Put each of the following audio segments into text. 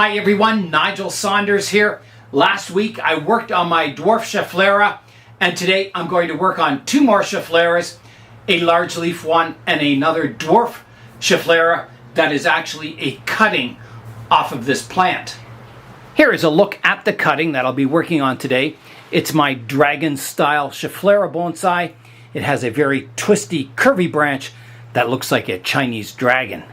Hi everyone, Nigel Saunders here. Last week I worked on my dwarf Schefflera, and today I'm going to work on two more Scheffleras, a large leaf one and another dwarf Schefflera that is actually a cutting off of this plant. Here is a look at the cutting that I'll be working on today. It's my dragon style Schefflera bonsai. It has a very twisty, curvy branch that looks like a Chinese dragon.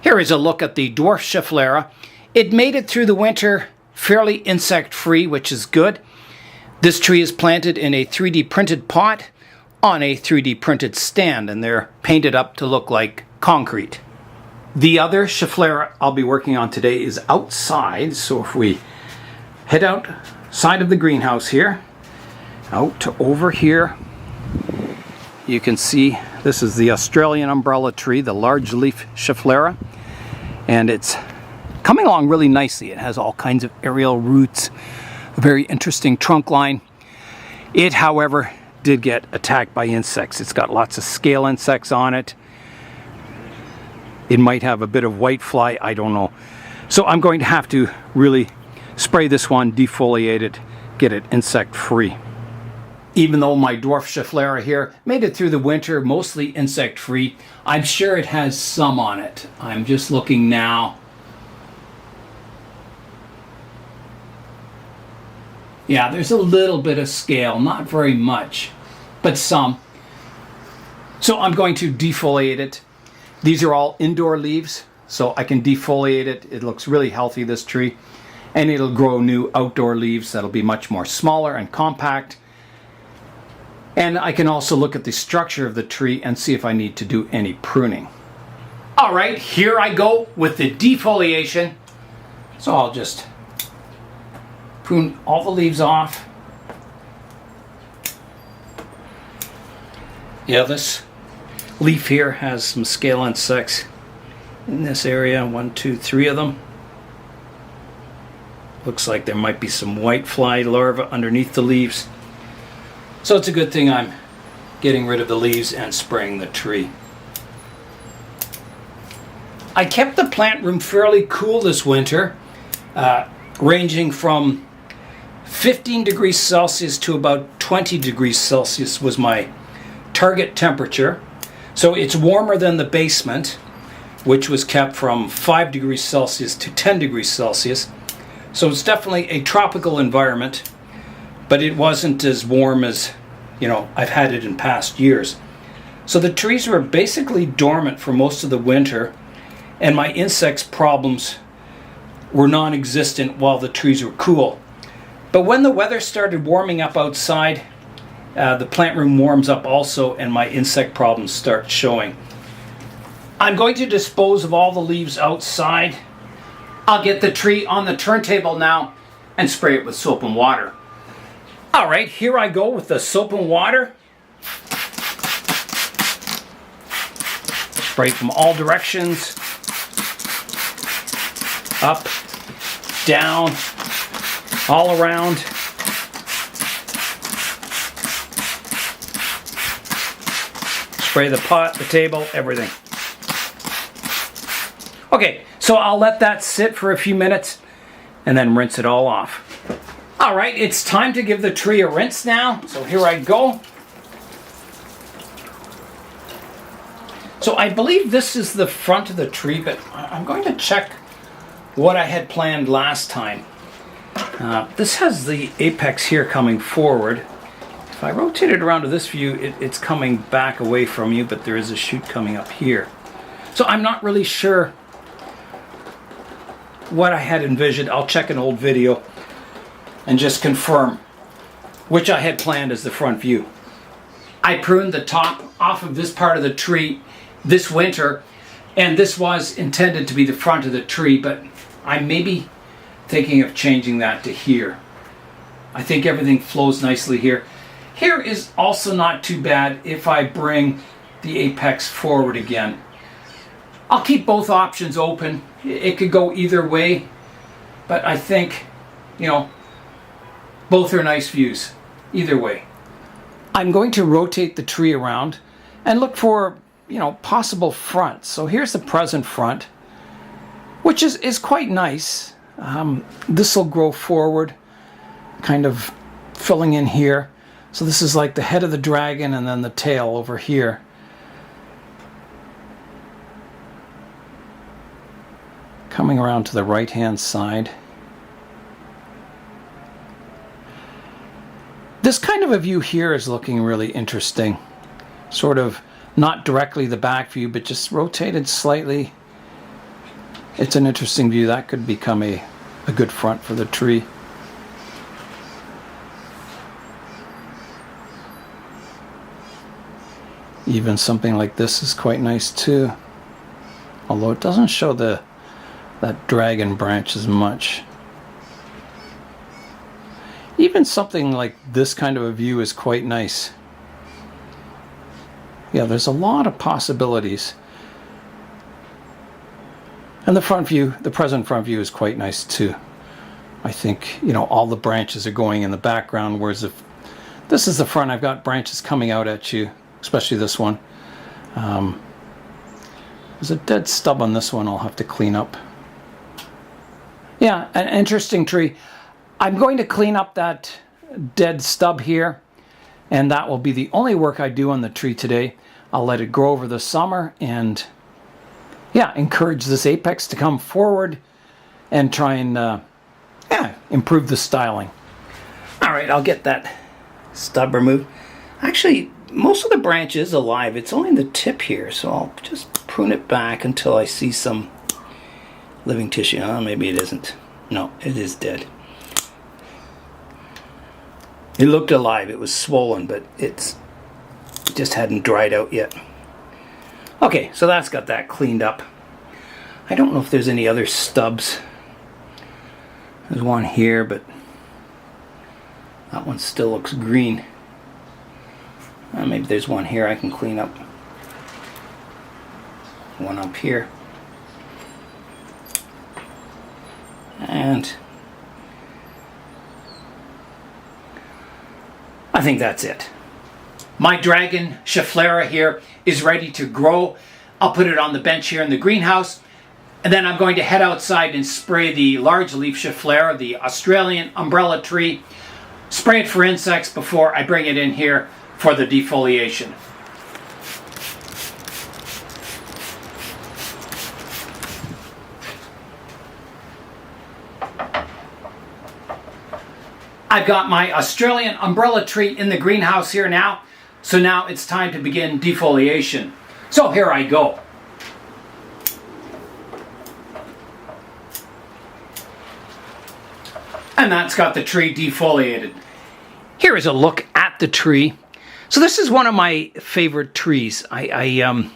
Here is a look at the dwarf Schefflera. It made it through the winter fairly insect-free, which is good. This tree is planted in a 3D printed pot on a 3D printed stand, and they're painted up to look like concrete. The other Schefflera I'll be working on today is outside, so if we head outside of the greenhouse here, out to over here, you can see this is the Australian umbrella tree, the large leaf Schefflera, and it's coming along really nicely. It has all kinds of aerial roots, a very interesting trunk line. It, however, did get attacked by insects. It's got lots of scale insects on it. It might have a bit of whitefly, I don't know. So I'm going to have to really spray this one, defoliate it, get it insect free. Even though my dwarf Schefflera here made it through the winter mostly insect free, I'm sure it has some on it. I'm just looking now. Yeah, there's a little bit of scale, not very much, but some. So I'm going to defoliate it. These are all indoor leaves, so I can defoliate it. It looks really healthy, this tree. And it'll grow new outdoor leaves that'll be much more smaller and compact. And I can also look at the structure of the tree and see if I need to do any pruning. All right, here I go with the defoliation. So I'll just prune all the leaves off. Yeah, this leaf here has some scale insects in this area. 1, 2, 3 of them. Looks like there might be some whitefly larvae underneath the leaves. So it's a good thing I'm getting rid of the leaves and spraying the tree. I kept the plant room fairly cool this winter, ranging from 15 degrees Celsius to about 20 degrees Celsius was my target temperature. So it's warmer than the basement, which was kept from 5 degrees Celsius to 10 degrees Celsius. So it's definitely a tropical environment, but it wasn't as warm as, I've had it in past years. So the trees were basically dormant for most of the winter, and my insects problems were non-existent while the trees were cool. But when the weather started warming up outside, the plant room warms up also, and my insect problems start showing. I'm going to dispose of all the leaves outside. I'll get the tree on the turntable now and spray it with soap and water. All right, here I go with the soap and water. Spray from all directions. Up, down, all around. Spray the pot, the table, everything. Okay, so I'll let that sit for a few minutes and then rinse it all off. All right, it's time to give the tree a rinse now. So here I go. So I believe this is the front of the tree, but I'm going to check what I had planned last time. This has the apex here coming forward. If I rotate it around to this view, it's coming back away from you, but there is a shoot coming up here. So I'm not really sure what I had envisioned. I'll check an old video and just confirm which I had planned as the front view. I pruned the top off of this part of the tree this winter, and this was intended to be the front of the tree, but I may be thinking of changing that to here. I think everything flows nicely here. Here is also not too bad if I bring the apex forward again. I'll keep both options open. It could go either way, but I think, both are nice views, either way. I'm going to rotate the tree around and look for, possible fronts. So here's the present front, which is quite nice. This will grow forward, kind of filling in here. So this is like the head of the dragon and then the tail over here. Coming around to the right-hand side. This kind of a view here is looking really interesting. Sort of not directly the back view, but just rotated slightly. It's an interesting view. That could become a good front for the tree. Even something like this is quite nice too. Although it doesn't show that dragon branch as much. Even something like this kind of a view is quite nice. Yeah, there's a lot of possibilities. And the front view, the present front view is quite nice too. I think, you know, all the branches are going in the background, whereas if this is the front, I've got branches coming out at you, especially this one. There's a dead stub on this one I'll have to clean up. Yeah, an interesting tree. I'm going to clean up that dead stub here, and that will be the only work I do on the tree today. I'll let it grow over the summer and, yeah, encourage this apex to come forward and try and improve the styling. All right, I'll get that stub removed. Actually, most of the branch is alive. It's only the tip here, so I'll just prune it back until I see some living tissue. Oh, maybe it isn't. No, it is dead. It looked alive. It was swollen, but it just hadn't dried out yet. Okay, so that's got that cleaned up. I don't know if there's any other stubs. There's one here, but that one still looks green. Maybe there's one here I can clean up. One up here. And I think that's it. My dragon Schefflera here is ready to grow. I'll put it on the bench here in the greenhouse, and then I'm going to head outside and spray the large leaf Schefflera, the Australian umbrella tree. Spray it for insects before I bring it in here for the defoliation. I've got my Australian umbrella tree in the greenhouse here now, so now it's time to begin defoliation. So here I go. And that's got the tree defoliated. Here is a look at the tree. So this is one of my favorite trees. I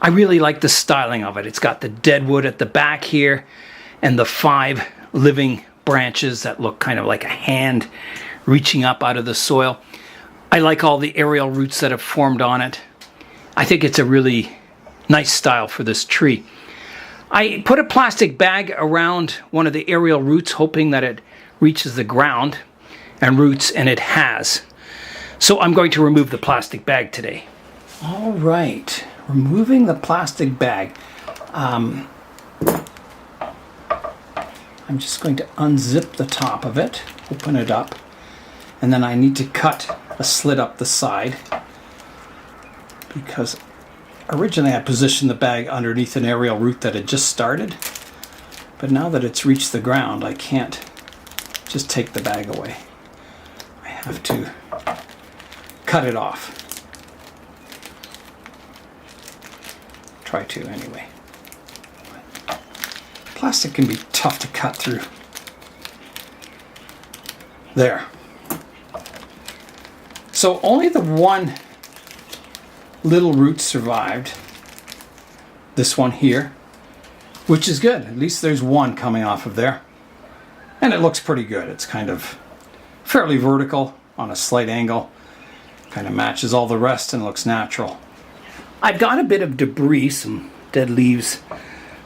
really like the styling of it. It's got the dead wood at the back here and the 5 living branches that look kind of like a hand reaching up out of the soil. I like all the aerial roots that have formed on it. I think it's a really nice style for this tree. I put a plastic bag around one of the aerial roots hoping that it reaches the ground and roots, and it has. So I'm going to remove the plastic bag today. All right, removing the plastic bag. I'm just going to unzip the top of it, open it up, and then I need to cut a slit up the side because originally I positioned the bag underneath an aerial root that had just started, but now that it's reached the ground, I can't just take the bag away. I have to cut it off. Try to anyway. Plastic can be tough to cut through. There. So only the one little root survived. This one here, which is good. At least there's one coming off of there. And it looks pretty good. It's kind of fairly vertical on a slight angle. Kind of matches all the rest and looks natural. I've got a bit of debris, some dead leaves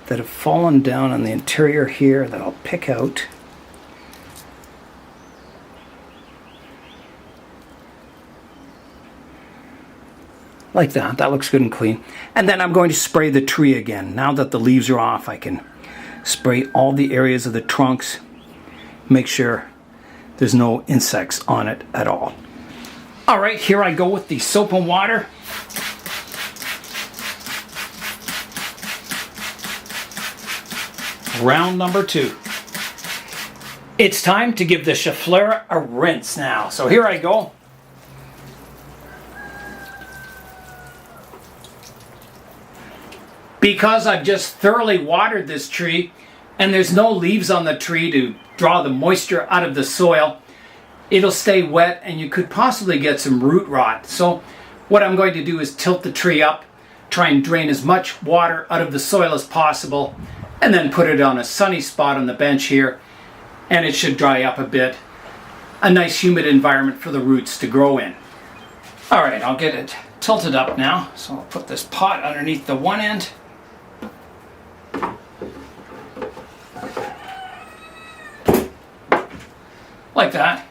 that have fallen down on the interior here that I'll pick out. Like that. That looks good and clean. And then I'm going to spray the tree again. Now that the leaves are off, I can spray all the areas of the trunks. Make sure there's no insects on it at all. All right, here I go with the soap and water. Round number 2. It's time to give the Schefflera a rinse now. So here I go. Because I've just thoroughly watered this tree and there's no leaves on the tree to draw the moisture out of the soil, it'll stay wet and you could possibly get some root rot. So what I'm going to do is tilt the tree up, try and drain as much water out of the soil as possible, and then put it on a sunny spot on the bench here, and it should dry up a bit. A nice humid environment for the roots to grow in. All right, I'll get it tilted up now. So I'll put this pot underneath the one end. Like that.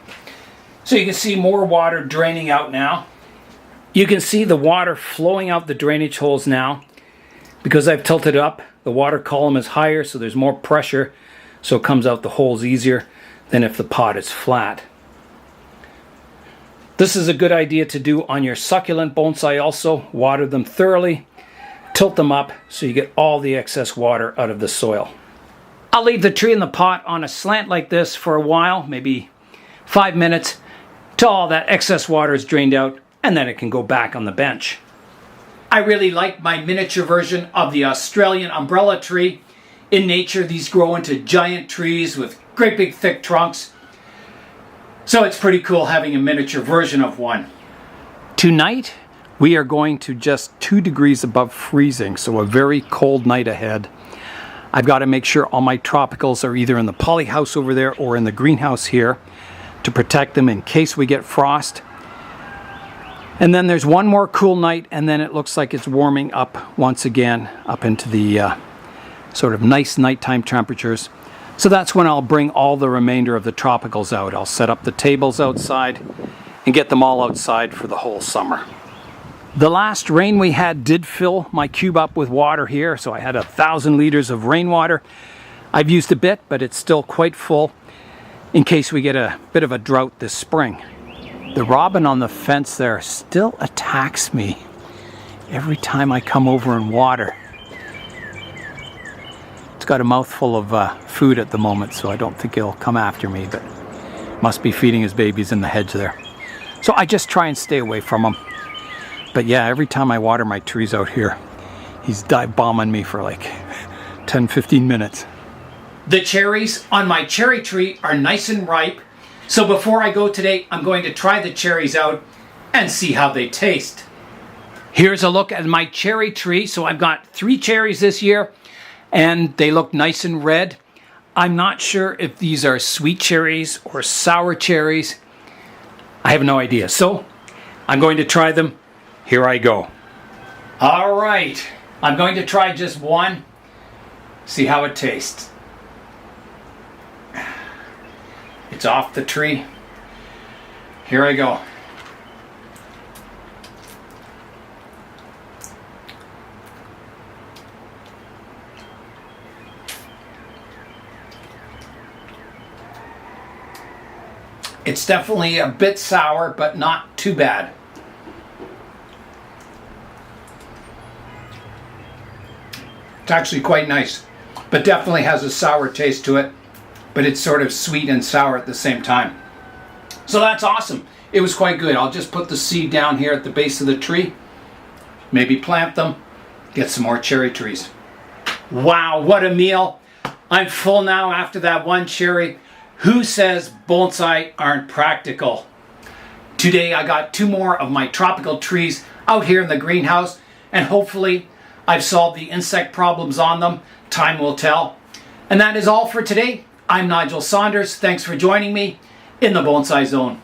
So you can see more water draining out now. You can see the water flowing out the drainage holes now. Because I've tilted up, the water column is higher, so there's more pressure, so it comes out the holes easier than if the pot is flat. This is a good idea to do on your succulent bonsai also. Water them thoroughly, tilt them up so you get all the excess water out of the soil. I'll leave the tree in the pot on a slant like this for a while, maybe 5 minutes, till all that excess water is drained out, and then it can go back on the bench. I really like my miniature version of the Australian umbrella tree. In nature, these grow into giant trees with great big thick trunks. So it's pretty cool having a miniature version of one. Tonight, we are going to just 2 degrees above freezing, so a very cold night ahead. I've got to make sure all my tropicals are either in the poly house over there or in the greenhouse here to protect them in case we get frost. And then there's one more cool night, and then it looks like it's warming up once again up into the sort of nice nighttime temperatures. So that's when I'll bring all the remainder of the tropicals out. I'll set up the tables outside and get them all outside for the whole summer. The last rain we had did fill my cube up with water here, so I had 1,000 liters of rainwater. I've used a bit, but it's still quite full in case we get a bit of a drought this spring. The robin on the fence there still attacks me every time I come over and water. It's got a mouthful of food at the moment, so I don't think he'll come after me, but must be feeding his babies in the hedge there. So I just try and stay away from him. But yeah, every time I water my trees out here, he's dive bombing me for like 10-15 minutes. The cherries on my cherry tree are nice and ripe. So before I go today, I'm going to try the cherries out and see how they taste. Here's a look at my cherry tree. So I've got 3 cherries this year, and they look nice and red. I'm not sure if these are sweet cherries or sour cherries. I have no idea. So I'm going to try them. Here I go. All right. I'm going to try just one. See how it tastes. It's off the tree. Here I go. It's definitely a bit sour, but not too bad. It's actually quite nice, but definitely has a sour taste to it, but it's sort of sweet and sour at the same time. So that's awesome. It was quite good. I'll just put the seed down here at the base of the tree, maybe plant them, get some more cherry trees. Wow, what a meal. I'm full now after that one cherry. Who says bonsai aren't practical? Today I got 2 more of my tropical trees out here in the greenhouse, and hopefully I've solved the insect problems on them. Time will tell. And that is all for today. I'm Nigel Saunders. Thanks for joining me in the Bonsai Zone.